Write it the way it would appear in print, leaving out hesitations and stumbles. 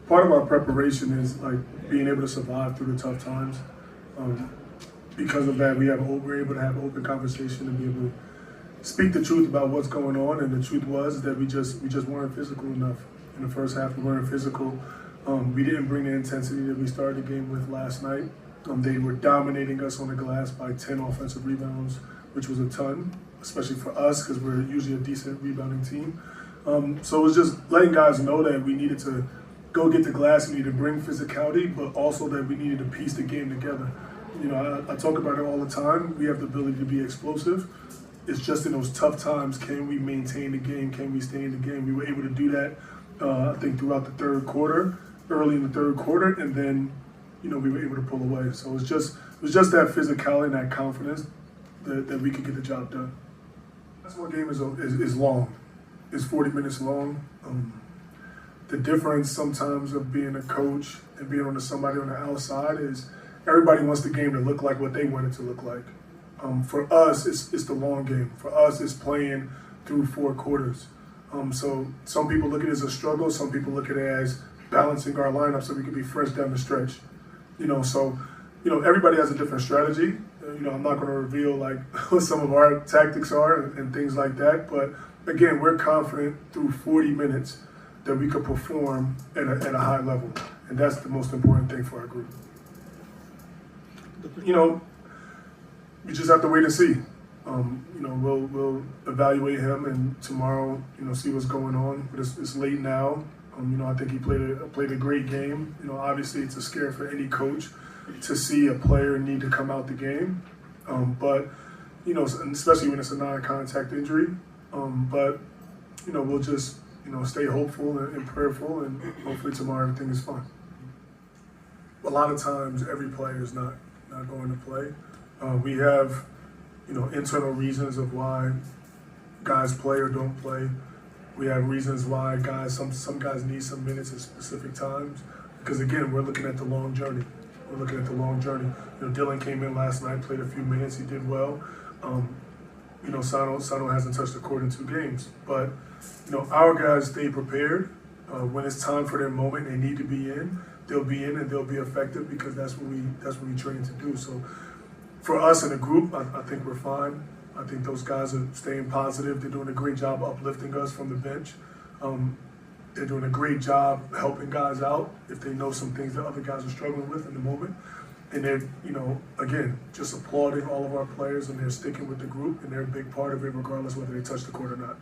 Part of our preparation is like being able to survive through the tough times. Because of that, we're able to have open conversation and be able to speak the truth about what's going on. And the truth was that we just weren't physical enough in the first half. We weren't physical. We didn't bring the intensity that we started the game with last night. They were dominating us on the glass by 10 offensive rebounds, which was a ton, especially for us because we're usually a decent rebounding team. So it was just letting guys know that we needed to go get the glass, we needed to bring physicality, but also that we needed to piece the game together. You know, I talk about it all the time. We have the ability to be explosive. It's just in those tough times, can we maintain the game? Can we stay in the game? We were able to do that, I think, throughout the third quarter, early in the third quarter, and then, you know, we were able to pull away. So it was just that physicality and that confidence that we could get the job done. Basketball game is long. It's 40 minutes long. The difference sometimes of being a coach and being on somebody on the outside is everybody wants the game to look like what they want it to look like. For us, it's the long game. For us, it's playing through 4 quarters. So some people look at it as a struggle. Some people look at it as balancing our lineup so we can be fresh down the stretch. You know, so, you know, everybody has a different strategy. You know, I'm not going to reveal like what some of our tactics are and things like that. But again, we're confident through 40 minutes that we could perform at a high level. And that's the most important thing for our group. You know, we just have to wait and see. You know, we'll evaluate him and tomorrow, you know, see what's going on. But it's late now. You know, I think he played a great game. You know, obviously it's a scare for any coach to see a player need to come out the game. But, you know, especially when it's a non-contact injury. But, you know, we'll just, you know, stay hopeful and prayerful, and hopefully tomorrow everything is fine. A lot of times every player is not going to play. We have, you know, internal reasons of why guys play or don't play. We have reasons why some guys need some minutes at specific times. Because again, we're looking at the long journey. We're looking at the long journey. You know, Dylan came in last night, played a few minutes, he did well. You know, Sano hasn't touched the court in 2 games. But, you know, our guys stay prepared. When it's time for their moment, they need to be in. They'll be in and they'll be effective because that's what we train to do. So for us in a group, I think we're fine. I think those guys are staying positive. They're doing a great job uplifting us from the bench. They're doing a great job helping guys out if they know some things that other guys are struggling with in the moment. And they're, you know, again, just applauding all of our players, and they're sticking with the group, and they're a big part of it regardless whether they touch the court or not.